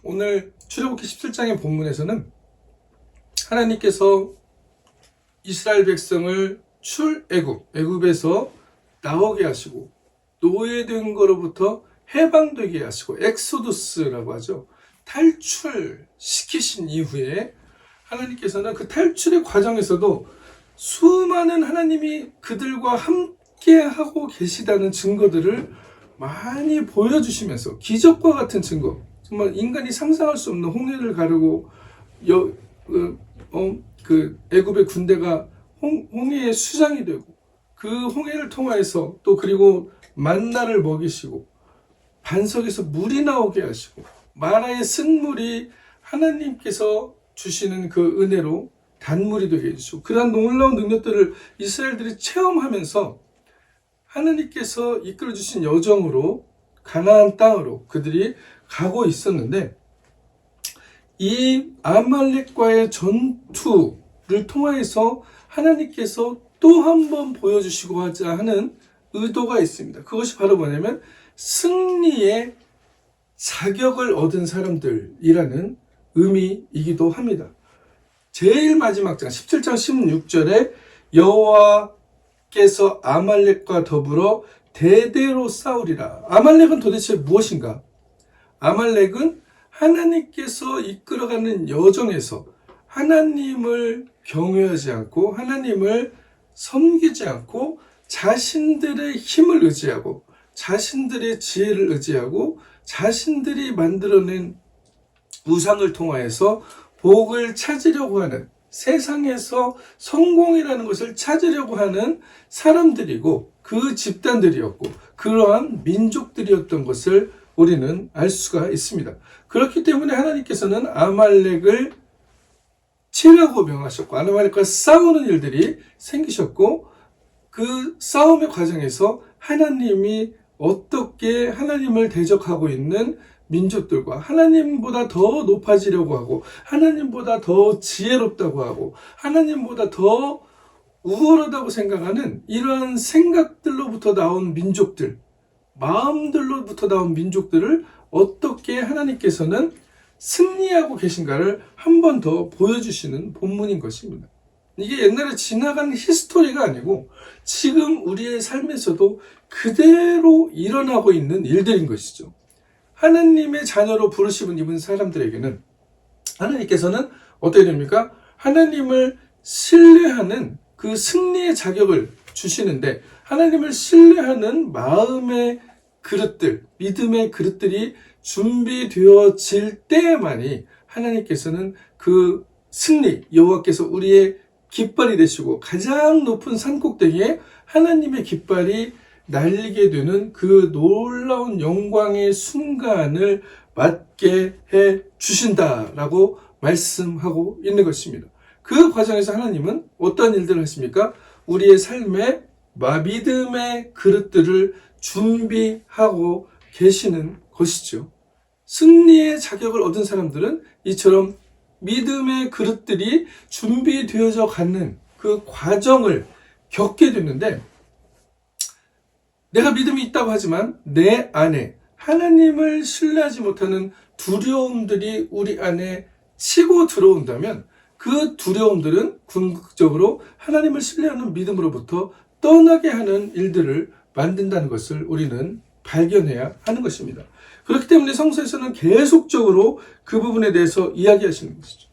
오늘 출애굽기 17장의 본문에서는 하나님께서 이스라엘 백성을 애굽에서 나오게 하시고 노예된 거로부터 해방되게 하시고 엑소두스라고 하죠. 탈출시키신 이후에 하나님께서는 그 탈출의 과정에서도 수많은 하나님이 그들과 함께 하고 계시다는 증거들을 많이 보여주시면서 기적과 같은 증거, 정말 인간이 상상할 수 없는 홍해를 가르고 애굽의 군대가 홍해의 수장이 되고 그 홍해를 통하여서 또 그리고 만나를 먹이시고 반석에서 물이 나오게 하시고 마라의 쓴물이 하나님께서 주시는 그 은혜로 단물이 되게 해주시고 그러한 놀라운 능력들을 이스라엘들이 체험하면서 하나님께서 이끌어주신 여정으로 가나안 땅으로 그들이 가고 있었는데 이 아말렉과의 전투를 통하여서 하나님께서 또 한 번 보여주시고자 하는 의도가 있습니다. 그것이 바로 뭐냐면 승리의 자격을 얻은 사람들이라는 의미이기도 합니다. 제일 마지막 장 17장 16절에 여호와께서 아말렉과 더불어 대대로 싸우리라. 아말렉은 도대체 무엇인가? 아말렉은 하나님께서 이끌어가는 여정에서 하나님을 경외하지 않고 하나님을 섬기지 않고 자신들의 힘을 의지하고 자신들의 지혜를 의지하고 자신들이 만들어낸 우상을 통하여서 복을 찾으려고 하는 세상에서 성공이라는 것을 찾으려고 하는 사람들이고 그 집단들이었고 그러한 민족들이었던 것을 우리는 알 수가 있습니다. 그렇기 때문에 하나님께서는 아말렉을 치라고 명하셨고 아말렉과 싸우는 일들이 생기셨고 그 싸움의 과정에서 하나님이 어떻게 하나님을 대적하고 있는 민족들과 하나님보다 더 높아지려고 하고 하나님보다 더 지혜롭다고 하고 하나님보다 더 우월하다고 생각하는 이러한 생각들로부터 나온 민족들, 마음들로부터 나온 민족들을 어떻게 하나님께서는 승리하고 계신가를 한 번 더 보여주시는 본문인 것입니다. 이게 옛날에 지나간 히스토리가 아니고 지금 우리의 삶에서도 그대로 일어나고 있는 일들인 것이죠. 하나님의 자녀로 부르심을 입은 사람들에게는 하나님께서는 어떻게 됩니까? 하나님을 신뢰하는 그 승리의 자격을 주시는데 하나님을 신뢰하는 마음의 그릇들, 믿음의 그릇들이 준비되어질 때만이 하나님께서는 그 승리, 여호와께서 우리의 깃발이 되시고 가장 높은 산꼭대기에 하나님의 깃발이 날리게 되는 그 놀라운 영광의 순간을 맞게 해 주신다라고 말씀하고 있는 것입니다. 그 과정에서 하나님은 어떤 일들을 하십니까? 우리의 삶에 믿음의 그릇들을 준비하고 계시는 것이죠. 승리의 자격을 얻은 사람들은 이처럼 믿음의 그릇들이 준비되어져 가는 그 과정을 겪게 됐는데 내가 믿음이 있다고 하지만 내 안에 하나님을 신뢰하지 못하는 두려움들이 우리 안에 치고 들어온다면 그 두려움들은 궁극적으로 하나님을 신뢰하는 믿음으로부터 떠나게 하는 일들을 만든다는 것을 우리는 발견해야 하는 것입니다. 그렇기 때문에 성서에서는 계속적으로 그 부분에 대해서 이야기하시는 것이죠.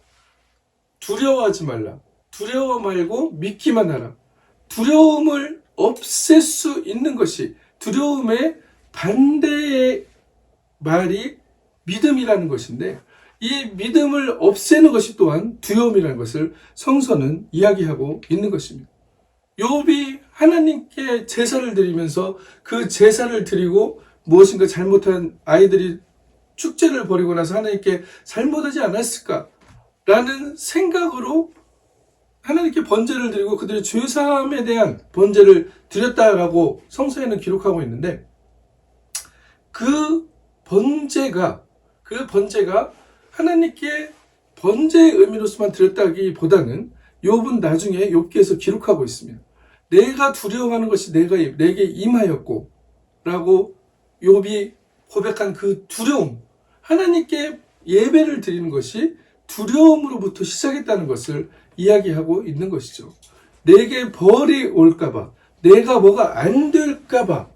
두려워하지 말라. 두려워 말고 믿기만 하라. 두려움을 없앨 수 있는 것이 두려움의 반대의 말이 믿음이라는 것인데 이 믿음을 없애는 것이 또한 두려움이라는 것을 성서는 이야기하고 있는 것입니다. 욥이 하나님께 제사를 드리면서 그 제사를 드리고 무엇인가 잘못한 아이들이 축제를 벌이고 나서 하나님께 잘못하지 않았을까라는 생각으로 하나님께 번제를 드리고 그들의 죄사함에 대한 번제를 드렸다라고 성서에는 기록하고 있는데 그 번제가 하나님께 번제의 의미로서만 드렸다기보다는 욥은 나중에 욥기에서 기록하고 있습니다. 내가 두려워하는 것이 내게 임하였고 라고 욥이 고백한 그 두려움, 하나님께 예배를 드리는 것이 두려움으로부터 시작했다는 것을 이야기하고 있는 것이죠. 내게 벌이 올까봐, 내가 뭐가 안 될까봐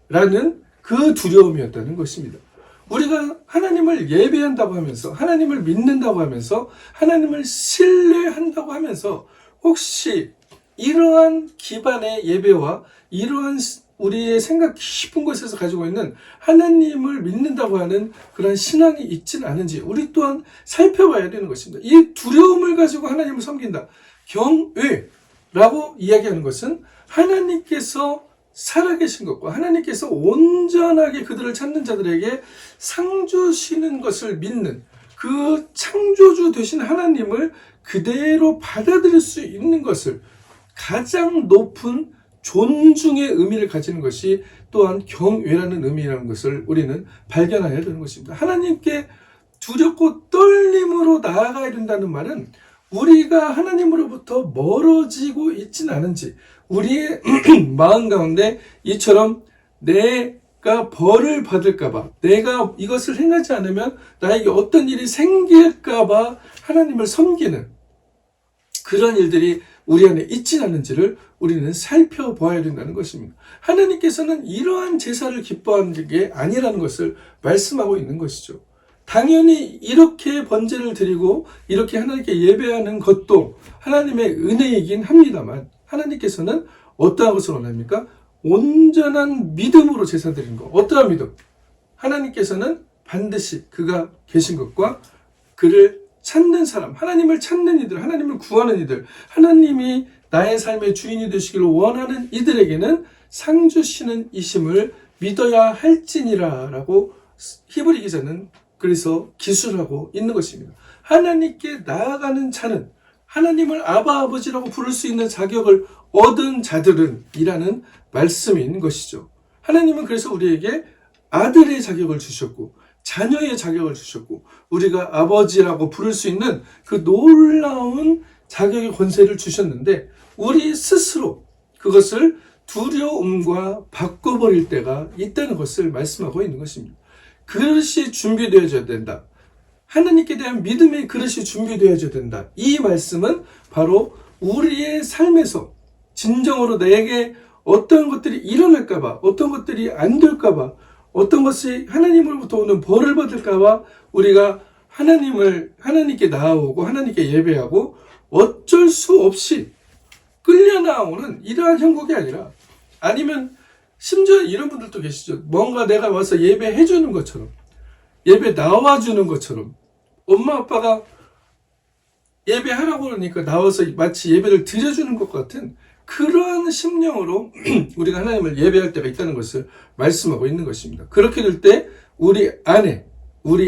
라는 그 두려움이었다는 것입니다. 우리가 하나님을 예배한다고 하면서, 하나님을 믿는다고 하면서, 하나님을 신뢰한다고 하면서 혹시 이러한 기반의 예배와 이러한 우리의 생각 깊은 곳에서 가지고 있는 하나님을 믿는다고 하는 그런 신앙이 있지는 않은지 우리 또한 살펴봐야 되는 것입니다. 이 두려움을 가지고 하나님을 섬긴다. 경외라고 이야기하는 것은 하나님께서 살아계신 것과 하나님께서 온전하게 그들을 찾는 자들에게 상 주시는 것을 믿는 그 창조주 되신 하나님을 그대로 받아들일 수 있는 것을 가장 높은 존중의 의미를 가지는 것이 또한 경외라는 의미라는 것을 우리는 발견해야 되는 것입니다. 하나님께 두렵고 떨림으로 나아가야 된다는 말은 우리가 하나님으로부터 멀어지고 있지는 않은지 우리의 마음 가운데 이처럼 내가 벌을 받을까봐, 내가 이것을 행하지 않으면 나에게 어떤 일이 생길까봐 하나님을 섬기는 그런 일들이 우리 안에 있지 않은지를 우리는 살펴보아야 된다는 것입니다. 하나님께서는 이러한 제사를 기뻐하는 게 아니라는 것을 말씀하고 있는 것이죠. 당연히 이렇게 번제를 드리고 이렇게 하나님께 예배하는 것도 하나님의 은혜이긴 합니다만 하나님께서는 어떠한 것을 원합니까? 온전한 믿음으로 제사 드리는 것. 어떠한 믿음? 하나님께서는 반드시 그가 계신 것과 그를 찾는 사람, 하나님을 찾는 이들, 하나님을 구하는 이들, 하나님이 나의 삶의 주인이 되시기를 원하는 이들에게는 상 주시는 이심을 믿어야 할지니라 라고 히브리 기자는 그래서 기술하고 있는 것입니다. 하나님께 나아가는 자는 하나님을 아바 아버지라고 부를 수 있는 자격을 얻은 자들은 이라는 말씀이 있는 것이죠. 하나님은 그래서 우리에게 아들의 자격을 주셨고 자녀의 자격을 주셨고 우리가 아버지라고 부를 수 있는 그 놀라운 자격의 권세를 주셨는데 우리 스스로 그것을 두려움과 바꿔버릴 때가 있다는 것을 말씀하고 있는 것입니다. 그릇이 준비되어져야 된다. 하나님께 대한 믿음의 그릇이 준비되어져야 된다. 이 말씀은 바로 우리의 삶에서 진정으로 내게 어떤 것들이 일어날까봐, 어떤 것들이 안 될까봐, 어떤 것이 하나님으로부터 오는 벌을 받을까봐 우리가 하나님께 나아오고 하나님께 예배하고 어쩔 수 없이 끌려 나오는 이러한 형국이 아니라 아니면 심지어 이런 분들도 계시죠. 뭔가 내가 와서 예배해 주는 것처럼 예배 나와주는 것처럼 엄마 아빠가 예배하라고 그러니까 나와서 마치 예배를 드려주는 것 같은 그러한 심령으로 우리가 하나님을 예배할 때가 있다는 것을 말씀하고 있는 것입니다. 그렇게 될 때 우리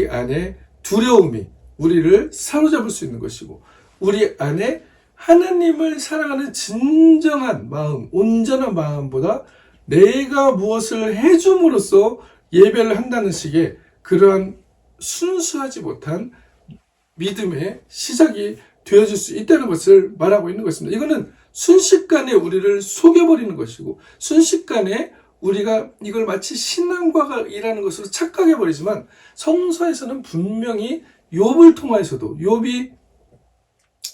안에 두려움이 우리를 사로잡을 수 있는 것이고 우리 안에 하나님을 사랑하는 진정한 마음, 온전한 마음보다 내가 무엇을 해줌으로써 예배를 한다는 식의 그러한 순수하지 못한 믿음의 시작이 되어질 수 있다는 것을 말하고 있는 것입니다. 이거는 순식간에 우리를 속여버리는 것이고 순식간에 우리가 이걸 마치 신앙과이라는 것으로 착각해버리지만 성서에서는 분명히 욥을 통하여서도 욥이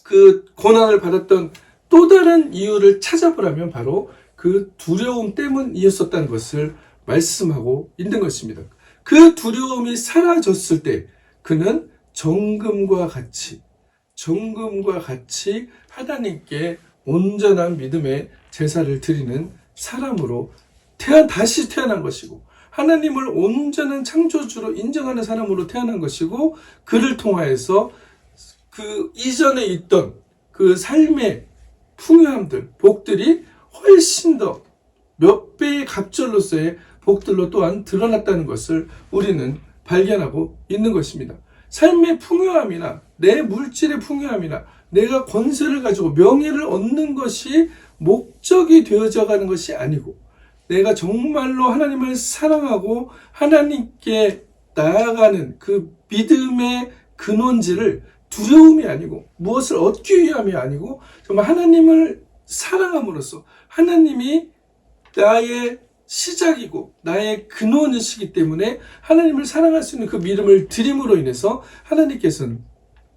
그 고난을 받았던 또 다른 이유를 찾아보라면 바로 그 두려움 때문이었었다는 것을 말씀하고 있는 것입니다. 그 두려움이 사라졌을 때 그는 정금과 같이 하나님께 온전한 믿음의 제사를 드리는 사람으로 다시 태어난 것이고 하나님을 온전한 창조주로 인정하는 사람으로 태어난 것이고 그를 통하여서 그 이전에 있던 그 삶의 풍요함들, 복들이 훨씬 더 몇 배의 갑절로서의 복들로 또한 드러났다는 것을 우리는 발견하고 있는 것입니다. 삶의 풍요함이나 내 물질의 풍요함이나 내가 권세를 가지고 명예를 얻는 것이 목적이 되어져 가는 것이 아니고 내가 정말로 하나님을 사랑하고 하나님께 나아가는 그 믿음의 근원지를 두려움이 아니고 무엇을 얻기 위함이 아니고 정말 하나님을 사랑함으로써 하나님이 나의 시작이고 나의 근원이시기 때문에 하나님을 사랑할 수 있는 그 믿음을 드림으로 인해서 하나님께서는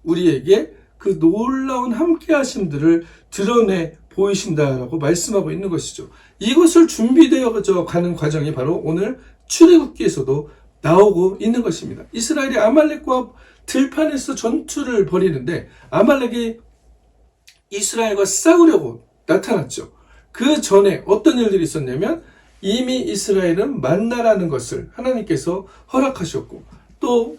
우리에게 그 놀라운 함께 하심들을 드러내 보이신다라고 말씀하고 있는 것이죠. 이것을 준비되어 가는 과정이 바로 오늘 출애굽기에서도 나오고 있는 것입니다. 이스라엘이 아말렉과 들판에서 전투를 벌이는데 아말렉이 이스라엘과 싸우려고 나타났죠. 그 전에 어떤 일들이 있었냐면 이미 이스라엘은 만나라는 것을 하나님께서 허락하셨고 또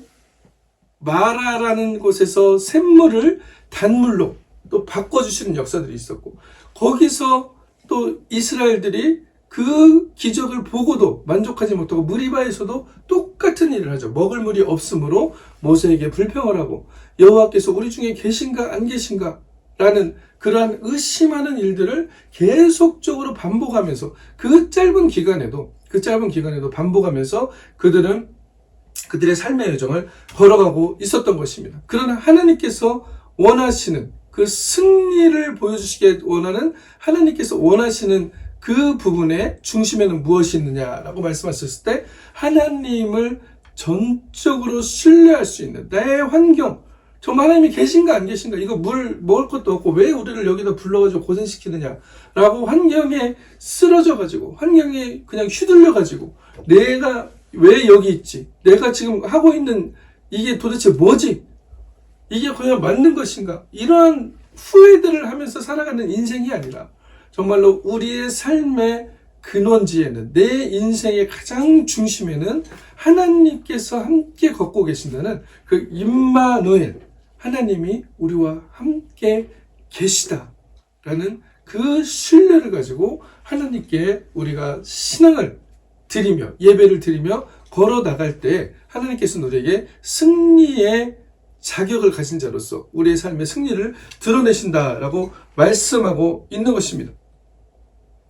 마라라는 곳에서 샘물을 단물로 또 바꿔주시는 역사들이 있었고 거기서 또 이스라엘들이 그 기적을 보고도 만족하지 못하고 무리바에서도 똑같은 일을 하죠. 먹을 물이 없으므로 모세에게 불평을 하고 여호와께서 우리 중에 계신가 안 계신가 라는 그러한 의심하는 일들을 계속적으로 반복하면서 그 짧은 기간에도 반복하면서 그들의 삶의 여정을 걸어가고 있었던 것입니다. 그러나 하나님께서 원하시는 그 승리를 보여주시게 원하는 하나님께서 원하시는 그 부분의 중심에는 무엇이 있느냐라고 말씀하셨을 때 하나님을 전적으로 신뢰할 수 있는 나의 환경, 정말 하나님이 계신가 안 계신가, 이거 물 먹을 것도 없고 왜 우리를 여기다 불러가지고 고생시키느냐라고 환경에 쓰러져가지고 환경에 그냥 휘둘려가지고 내가 왜 여기 있지, 내가 지금 하고 있는 이게 도대체 뭐지, 이게 과연 맞는 것인가, 이러한 후회들을 하면서 살아가는 인생이 아니라 정말로 우리의 삶의 근원지에는 내 인생의 가장 중심에는 하나님께서 함께 걷고 계신다는 그 임마누엘, 하나님이 우리와 함께 계시다라는 그 신뢰를 가지고 하나님께 우리가 신앙을 드리며 예배를 드리며 걸어 나갈 때 하나님께서는 우리에게 승리의 자격을 가진 자로서 우리의 삶의 승리를 드러내신다라고 말씀하고 있는 것입니다.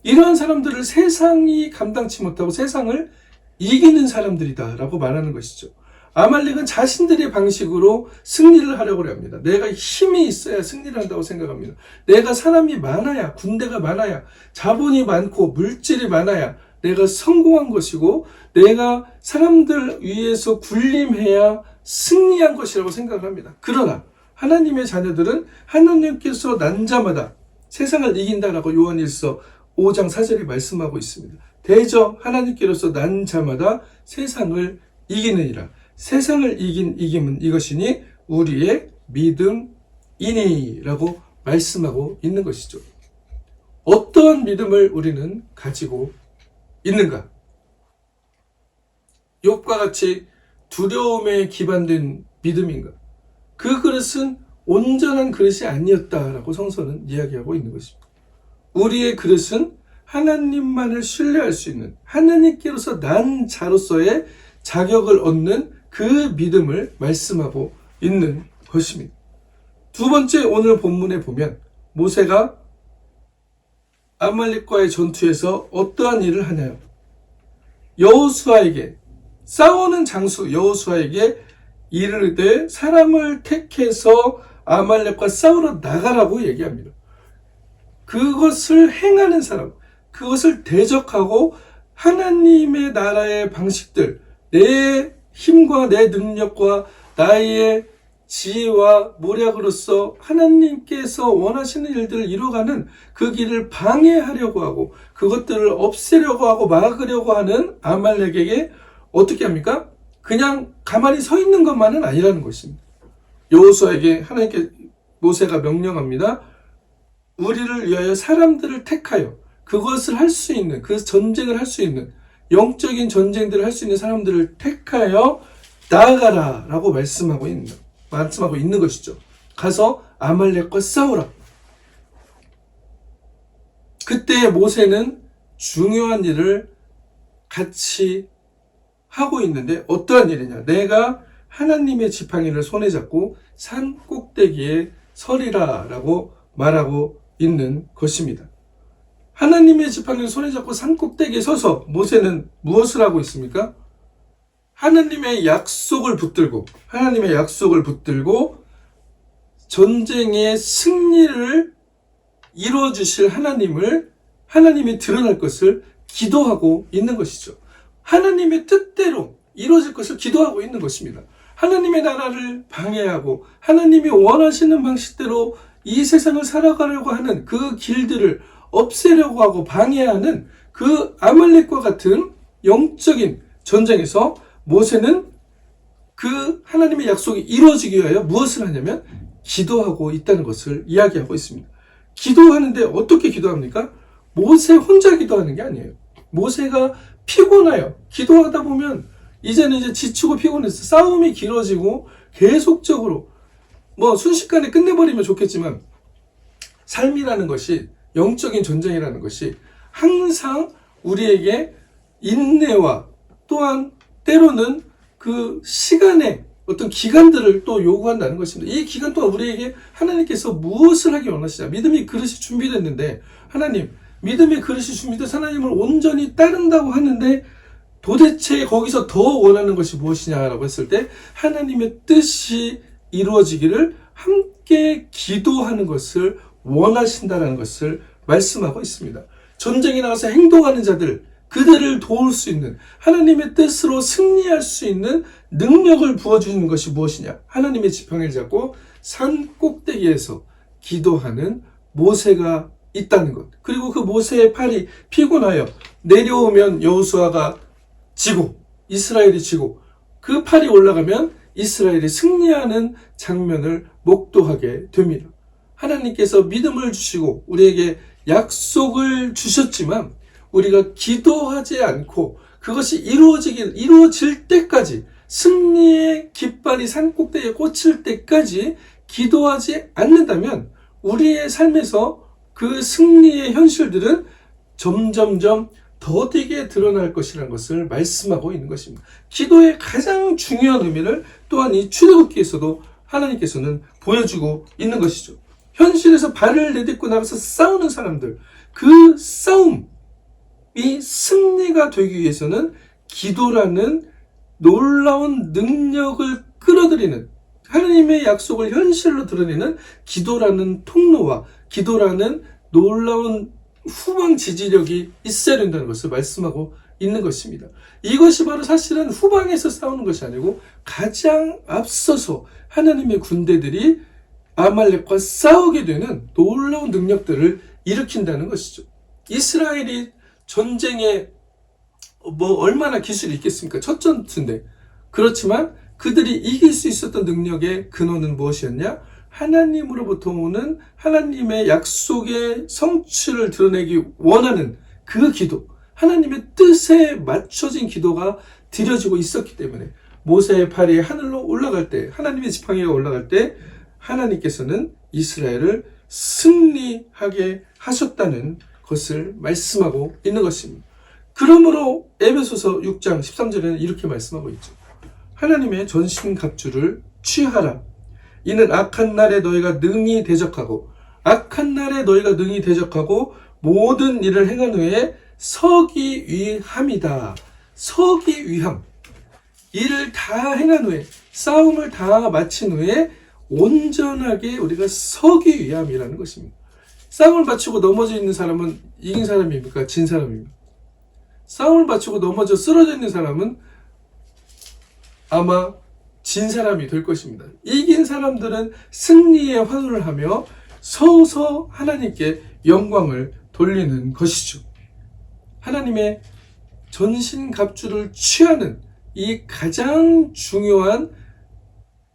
이러한 사람들을 세상이 감당치 못하고 세상을 이기는 사람들이다라고 말하는 것이죠. 아말렉은 자신들의 방식으로 승리를 하려고 합니다. 내가 힘이 있어야 승리를 한다고 생각합니다. 내가 사람이 많아야, 군대가 많아야, 자본이 많고 물질이 많아야 내가 성공한 것이고 내가 사람들 위에서 군림해야 승리한 것이라고 생각을 합니다. 그러나 하나님의 자녀들은 하나님께서 난 자마다 세상을 이긴다라고 요한일서 5장 4절이 말씀하고 있습니다. 대저 하나님께로서 난 자마다 세상을 이기느니라. 세상을 이긴 이김은 이것이니 우리의 믿음이니라고 말씀하고 있는 것이죠. 어떠한 믿음을 우리는 가지고 있는가? 욥과 같이 두려움에 기반된 믿음인가? 그 그릇은 온전한 그릇이 아니었다라고 성서는 이야기하고 있는 것입니다. 우리의 그릇은 하나님만을 신뢰할 수 있는 하나님께로서 난 자로서의 자격을 얻는 그 믿음을 말씀하고 있는 것입니다. 두 번째, 오늘 본문에 보면 모세가 아말렉과의 전투에서 어떠한 일을 하냐요? 여호수아에게, 싸우는 장수 여호수아에게 이르되 사람을 택해서 아말렉과 싸우러 나가라고 얘기합니다. 그것을 행하는 사람, 그것을 대적하고 하나님의 나라의 방식들, 내 힘과 내 능력과 나의 지혜와 모략으로서 하나님께서 원하시는 일들을 이루어가는 그 길을 방해하려고 하고 그것들을 없애려고 하고 막으려고 하는 아말렉에게 어떻게 합니까? 그냥 가만히 서 있는 것만은 아니라는 것입니다. 여호수아에게 하나님께 모세가 명령합니다. 우리를 위하여 사람들을 택하여 그것을 할 수 있는, 그 전쟁을 할 수 있는, 영적인 전쟁들을 할 수 있는 사람들을 택하여 나아가라 라고 말씀하고 있는 것이죠. 가서 아말렉과 싸우라. 그때 모세는 중요한 일을 같이 하고 있는데 어떠한 일이냐? 내가 하나님의 지팡이를 손에 잡고 산 꼭대기에 서리라 라고 말하고 있는 것입니다. 하나님의 지팡이를 손에 잡고 산 꼭대기에 서서 모세는 무엇을 하고 있습니까? 하나님의 약속을 붙들고 전쟁의 승리를 이루어 주실 하나님이 드러날 것을 기도하고 있는 것이죠. 하나님의 뜻대로 이루어질 것을 기도하고 있는 것입니다. 하나님의 나라를 방해하고 하나님이 원하시는 방식대로 이 세상을 살아가려고 하는 그 길들을 없애려고 하고 방해하는 그 아말렉과 같은 영적인 전쟁에서 모세는 그 하나님의 약속이 이루어지기 위하여 무엇을 하냐면 기도하고 있다는 것을 이야기하고 있습니다. 기도하는데 어떻게 기도합니까? 모세 혼자 기도하는 게 아니에요. 모세가 피곤해요. 기도하다 보면 이제는 이제 지치고 피곤해서 싸움이 길어지고 계속적으로 순식간에 끝내버리면 좋겠지만 삶이라는 것이 영적인 전쟁이라는 것이 항상 우리에게 인내와 또한 때로는 그 시간의 어떤 기간들을 또 요구한다는 것입니다. 이 기간 동안 우리에게 하나님께서 무엇을 하기 원하시냐. 믿음의 그릇이 준비됐는데 하나님, 믿음의 그릇이 준비돼서 하나님을 온전히 따른다고 하는데 도대체 거기서 더 원하는 것이 무엇이냐라고 했을 때 하나님의 뜻이 이루어지기를 함께 기도하는 것을 원하신다는 것을 말씀하고 있습니다. 전쟁에 나가서 행동하는 자들, 그들을 도울 수 있는 하나님의 뜻으로 승리할 수 있는 능력을 부어주시는 것이 무엇이냐? 하나님의 지팡이를 잡고 산 꼭대기에서 기도하는 모세가 있다는 것. 그리고 그 모세의 팔이 피곤하여 내려오면 여호수아가 지고 이스라엘이 지고 그 팔이 올라가면 이스라엘이 승리하는 장면을 목도하게 됩니다. 하나님께서 믿음을 주시고 우리에게 약속을 주셨지만 우리가 기도하지 않고 그것이 이루어질 때까지 승리의 깃발이 산꼭대기에 꽂힐 때까지 기도하지 않는다면 우리의 삶에서 그 승리의 현실들은 점점점 더디게 드러날 것이라는 것을 말씀하고 있는 것입니다. 기도의 가장 중요한 의미를 또한 이 출애굽기에서도 하나님께서는 보여주고 있는 것이죠. 현실에서 발을 내딛고 나가서 싸우는 사람들, 그 싸움이 승리가 되기 위해서는 기도라는 놀라운 능력을 끌어들이는 하나님의 약속을 현실로 드러내는 기도라는 통로와 기도라는 놀라운 후방 지지력이 있어야 된다는 것을 말씀하고 있는 것입니다. 이것이 바로 사실은 후방에서 싸우는 것이 아니고 가장 앞서서 하나님의 군대들이 아말렉과 싸우게 되는 놀라운 능력들을 일으킨다는 것이죠. 이스라엘이 전쟁에 얼마나 기술이 있겠습니까? 첫 전투인데. 그렇지만 그들이 이길 수 있었던 능력의 근원은 무엇이었냐? 하나님으로부터 오는 하나님의 약속의 성취를 드러내기 원하는 그 기도, 하나님의 뜻에 맞춰진 기도가 드려지고 있었기 때문에 모세의 팔이 하늘로 올라갈 때, 하나님의 지팡이가 올라갈 때 하나님께서는 이스라엘을 승리하게 하셨다는 것을 말씀하고 있는 것입니다. 그러므로 에베소서 6장 13절에는 이렇게 말씀하고 있죠. 하나님의 전신갑주를 취하라. 이는 악한 날에 너희가 능히 대적하고 모든 일을 행한 후에 서기 위함이다. 서기 위함. 일을 다 행한 후에, 싸움을 다 마친 후에 온전하게 우리가 서기 위함이라는 것입니다. 싸움을 마치고 넘어져 있는 사람은 이긴 사람입니까? 진 사람입니까? 싸움을 마치고 넘어져 쓰러져 있는 사람은 아마 진 사람이 될 것입니다. 이긴 사람들은 승리의 환호를 하며 서서 하나님께 영광을 돌리는 것이죠. 하나님의 전신갑주를 취하는 이 가장 중요한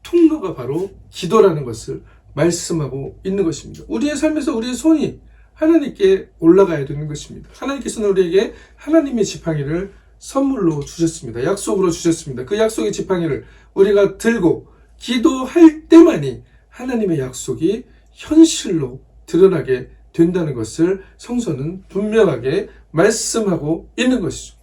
통로가 바로 기도라는 것을 말씀하고 있는 것입니다. 우리의 삶에서 우리의 손이 하나님께 올라가야 되는 것입니다. 하나님께서는 우리에게 하나님의 지팡이를 선물로 주셨습니다. 약속으로 주셨습니다. 그 약속의 지팡이를 우리가 들고 기도할 때만이 하나님의 약속이 현실로 드러나게 된다는 것을 성서는 분명하게 말씀하고 있는 것이죠.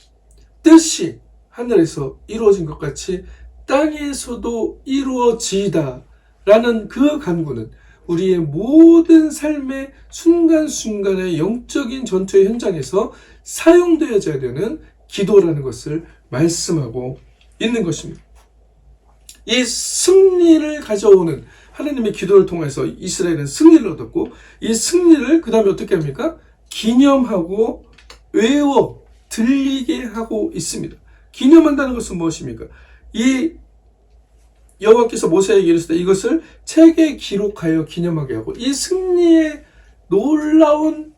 뜻이 하늘에서 이루어진 것 같이 땅에서도 이루어지이다 라는 그 간구는 우리의 모든 삶의 순간순간의 영적인 전투의 현장에서 사용되어져야 되는 기도라는 것을 말씀하고 있는 것입니다. 이 승리를 가져오는 하나님의 기도를 통해서 이스라엘은 승리를 얻었고 이 승리를 그 다음에 어떻게 합니까? 기념하고 외워 들리게 하고 있습니다. 기념한다는 것은 무엇입니까? 이 여호와께서 모세에게 이르시되 이것을 책에 기록하여 기념하게 하고, 이 승리의 놀라운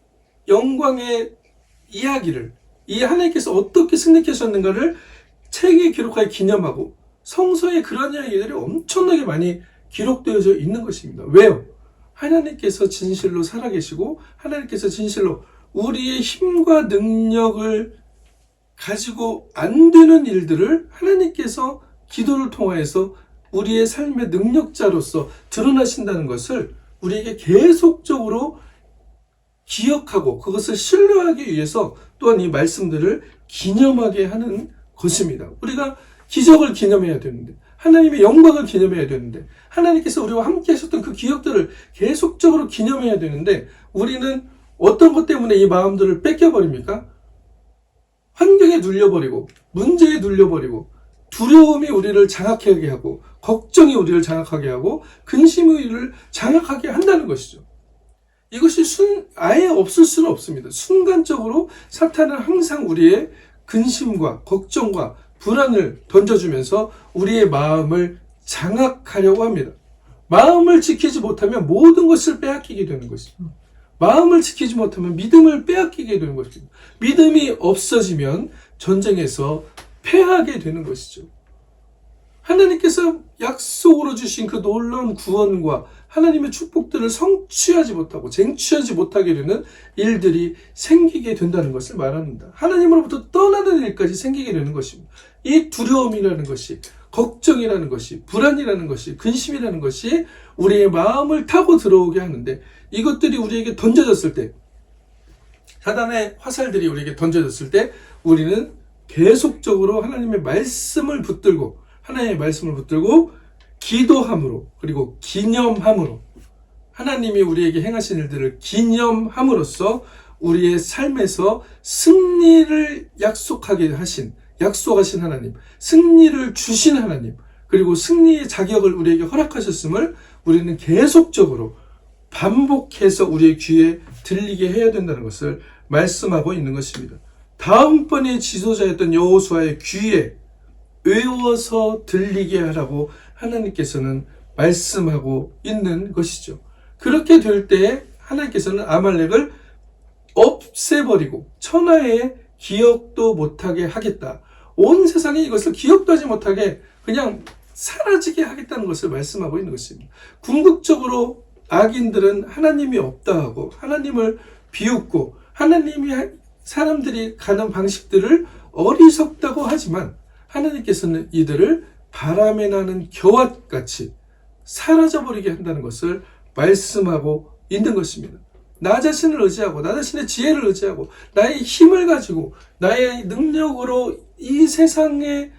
영광의 이야기를, 이 하나님께서 어떻게 승리케 하셨는가를 책에 기록하여 기념하고, 성서에 그런 이야기들이 엄청나게 많이 기록되어져 있는 것입니다. 왜요? 하나님께서 진실로 살아계시고 하나님께서 진실로 우리의 힘과 능력을 가지고 안 되는 일들을 하나님께서 기도를 통하여서 우리의 삶의 능력자로서 드러나신다는 것을 우리에게 계속적으로 기억하고 그것을 신뢰하기 위해서 또한 이 말씀들을 기념하게 하는 것입니다. 우리가 기적을 기념해야 되는데, 하나님의 영광을 기념해야 되는데, 하나님께서 우리와 함께 하셨던 그 기억들을 계속적으로 기념해야 되는데, 우리는 어떤 것 때문에 이 마음들을 뺏겨버립니까? 환경에 눌려버리고, 문제에 눌려버리고, 두려움이 우리를 장악하게 하고, 걱정이 우리를 장악하게 하고, 근심이 우리를 장악하게 한다는 것이죠. 이것이 아예 없을 수는 없습니다. 순간적으로 사탄은 항상 우리의 근심과 걱정과 불안을 던져주면서 우리의 마음을 장악하려고 합니다. 마음을 지키지 못하면 모든 것을 빼앗기게 되는 것이죠. 마음을 지키지 못하면 믿음을 빼앗기게 되는 것입니다. 믿음이 없어지면 전쟁에서 패하게 되는 것이죠. 하나님께서 약속으로 주신 그 놀라운 구원과 하나님의 축복들을 성취하지 못하고 쟁취하지 못하게 되는 일들이 생기게 된다는 것을 말합니다. 하나님으로부터 떠나는 일까지 생기게 되는 것입니다. 이 두려움이라는 것이, 걱정이라는 것이, 불안이라는 것이, 근심이라는 것이 우리의 마음을 타고 들어오게 하는데, 이것들이 우리에게 던져졌을 때, 사단의 화살들이 우리에게 던져졌을 때 우리는 계속적으로 하나님의 말씀을 붙들고, 하나님의 말씀을 붙들고 기도함으로, 그리고 기념함으로, 하나님이 우리에게 행하신 일들을 기념함으로써 우리의 삶에서 승리를 약속하신 하나님, 승리를 주신 하나님, 그리고 승리의 자격을 우리에게 허락하셨음을 우리는 계속적으로 반복해서 우리의 귀에 들리게 해야 된다는 것을 말씀하고 있는 것입니다. 다음번에 지도자였던 여호수아의 귀에 외워서 들리게 하라고 하나님께서는 말씀하고 있는 것이죠. 그렇게 될 때 하나님께서는 아말렉을 없애버리고 천하의 기억도 못하게 하겠다. 온 세상에 이것을 기억도 하지 못하게 그냥 사라지게 하겠다는 것을 말씀하고 있는 것입니다. 궁극적으로 악인들은 하나님이 없다 하고 하나님을 비웃고 하나님이 사람들이 가는 방식들을 어리석다고 하지만, 하나님께서는 이들을 바람에 나는 겨와같이 사라져버리게 한다는 것을 말씀하고 있는 것입니다. 나 자신을 의지하고 나 자신의 지혜를 의지하고 나의 힘을 가지고 나의 능력으로 이 세상의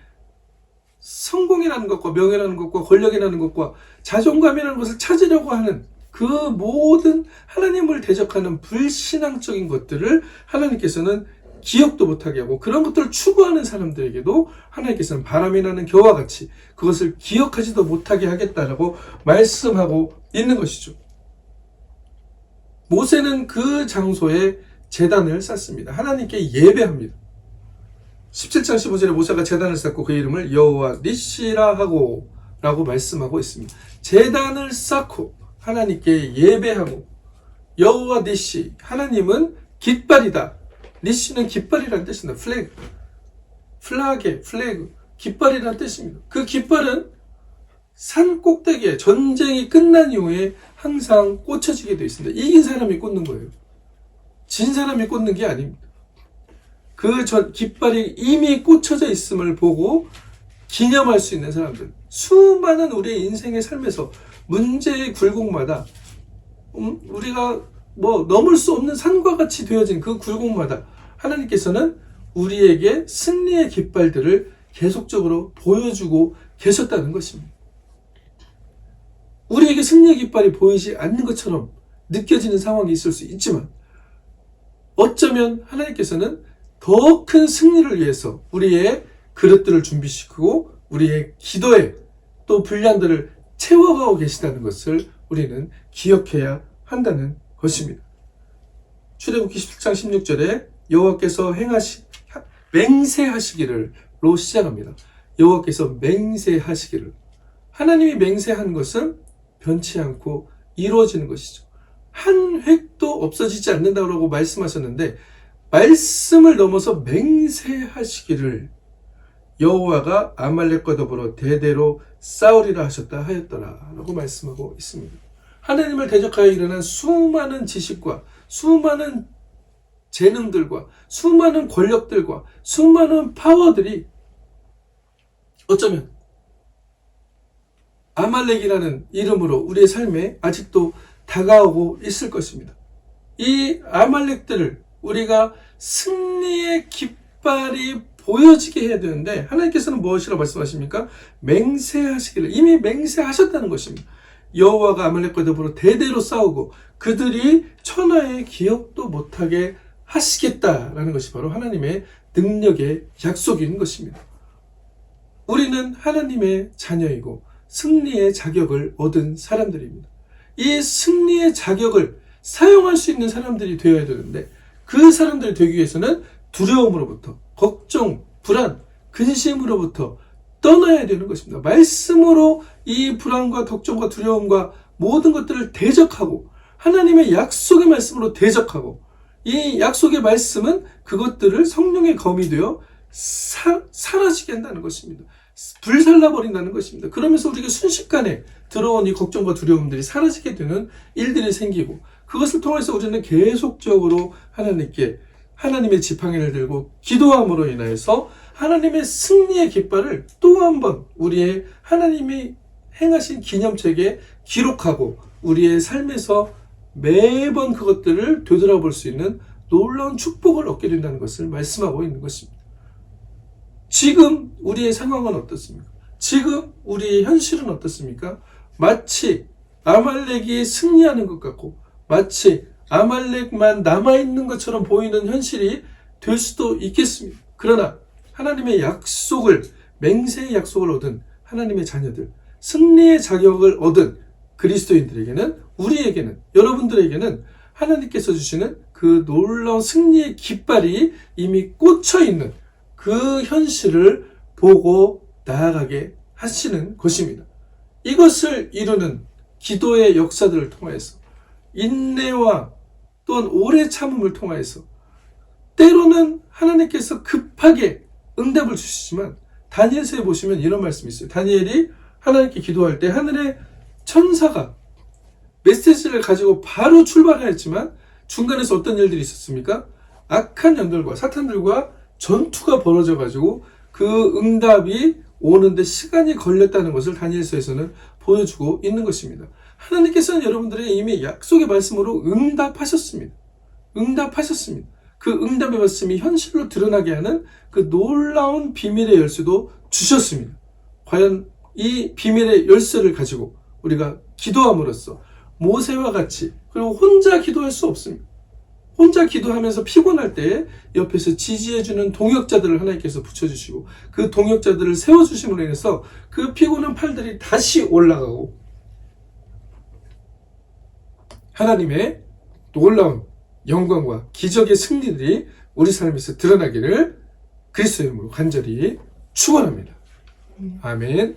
성공이라는 것과 명예라는 것과 권력이라는 것과 자존감이라는 것을 찾으려고 하는 그 모든 하나님을 대적하는 불신앙적인 것들을 하나님께서는 기억도 못하게 하고, 그런 것들을 추구하는 사람들에게도 하나님께서는 바람이 나는 겨와 같이 그것을 기억하지도 못하게 하겠다라고 말씀하고 있는 것이죠. 모세는 그 장소에 제단을 쌓습니다. 하나님께 예배합니다. 17장 15절에 모세가 제단을 쌓고 그 이름을 여호와 니시라 하고 라고 말씀하고 있습니다. 제단을 쌓고 하나님께 예배하고, 여호와 니시, 하나님은 깃발이다. 니시는 깃발이라는 뜻입니다. 플래그, 깃발이라는 뜻입니다. 그 깃발은 산 꼭대기에 전쟁이 끝난 이후에 항상 꽂혀지게 되어 있습니다. 이긴 사람이 꽂는 거예요. 진 사람이 꽂는 게 아닙니다. 그 깃발이 이미 꽂혀져 있음을 보고 기념할 수 있는 사람들, 수많은 우리의 인생의 삶에서 문제의 굴곡마다 우리가 넘을 수 없는 산과 같이 되어진 그 굴곡마다 하나님께서는 우리에게 승리의 깃발들을 계속적으로 보여주고 계셨다는 것입니다. 우리에게 승리의 깃발이 보이지 않는 것처럼 느껴지는 상황이 있을 수 있지만, 어쩌면 하나님께서는 더 큰 승리를 위해서 우리의 그릇들을 준비시키고 우리의 기도에 또 분량들을 채워가고 계시다는 것을 우리는 기억해야 한다는 것입니다. 출애굽기 17장 16절에 여호와께서 맹세하시기를로 시작합니다. 여호와께서 맹세하시기를. 하나님이 맹세한 것은 변치 않고 이루어지는 것이죠. 한 획도 없어지지 않는다고 말씀하셨는데 말씀을 넘어서 맹세하시기를 여호와가 아말렉과 더불어 대대로 싸우리라 하셨다 하였더라 라고 말씀하고 있습니다. 하나님을 대적하여 일어난 수많은 지식과 수많은 재능들과 수많은 권력들과 수많은 파워들이 어쩌면 아말렉이라는 이름으로 우리의 삶에 아직도 다가오고 있을 것입니다. 이 아말렉들을 우리가 승리의 깃발이 보여지게 해야 되는데 하나님께서는 무엇이라고 말씀하십니까? 맹세하시기를. 이미 맹세하셨다는 것입니다. 여호와가 아말렉과 더불어 대대로 싸우고 그들이 천하의 기억도 못하게 하시겠다라는 것이 바로 하나님의 능력의 약속인 것입니다. 우리는 하나님의 자녀이고 승리의 자격을 얻은 사람들입니다. 이 승리의 자격을 사용할 수 있는 사람들이 되어야 되는데 그 사람들이 되기 위해서는 두려움으로부터 걱정, 불안, 근심으로부터 떠나야 되는 것입니다. 말씀으로 이 불안과 걱정과 두려움과 모든 것들을 대적하고 하나님의 약속의 말씀으로 대적하고 이 약속의 말씀은 그것들을 성령의 검이 되어 사라지게 한다는 것입니다. 불살라버린다는 것입니다. 그러면서 우리가 순식간에 들어온 이 걱정과 두려움들이 사라지게 되는 일들이 생기고 그것을 통해서 우리는 계속적으로 하나님께 하나님의 지팡이를 들고 기도함으로 인하여서 하나님의 승리의 깃발을 또 한 번 우리의 하나님이 행하신 기념책에 기록하고 우리의 삶에서 매번 그것들을 되돌아볼 수 있는 놀라운 축복을 얻게 된다는 것을 말씀하고 있는 것입니다. 지금 우리의 상황은 어떻습니까? 지금 우리의 현실은 어떻습니까? 마치 아말렉이 승리하는 것 같고 마치 아말렉만 남아있는 것처럼 보이는 현실이 될 수도 있겠습니다. 그러나 하나님의 약속을, 맹세의 약속을 얻은 하나님의 자녀들, 승리의 자격을 얻은 그리스도인들에게는, 우리에게는, 여러분들에게는 하나님께서 주시는 그 놀라운 승리의 깃발이 이미 꽂혀있는 그 현실을 보고 나아가게 하시는 것입니다. 이것을 이루는 기도의 역사들을 통해서 인내와 또한 오래 참음을 통해서 때로는 하나님께서 급하게 응답을 주시지만 다니엘서에 보시면 이런 말씀이 있어요. 다니엘이 하나님께 기도할 때 하늘의 천사가 메시지를 가지고 바로 출발하였지만 중간에서 어떤 일들이 있었습니까? 악한 영들과 사탄들과 전투가 벌어져 가지고 그 응답이 오는데 시간이 걸렸다는 것을 다니엘서에서는 보여주고 있는 것입니다. 하나님께서는 여러분들에게 이미 약속의 말씀으로 응답하셨습니다. 응답하셨습니다. 그 응답의 말씀이 현실로 드러나게 하는 그 놀라운 비밀의 열쇠도 주셨습니다. 과연 이 비밀의 열쇠를 가지고 우리가 기도함으로써 모세와 같이, 그리고 혼자 기도할 수 없습니다. 혼자 기도하면서 피곤할 때 옆에서 지지해주는 동역자들을 하나님께서 붙여주시고 그 동역자들을 세워주심으로 인해서 그 피곤한 팔들이 다시 올라가고 하나님의 놀라운 영광과 기적의 승리들이 우리 삶에서 드러나기를 그리스도의 이름으로 간절히 축원합니다. 아멘.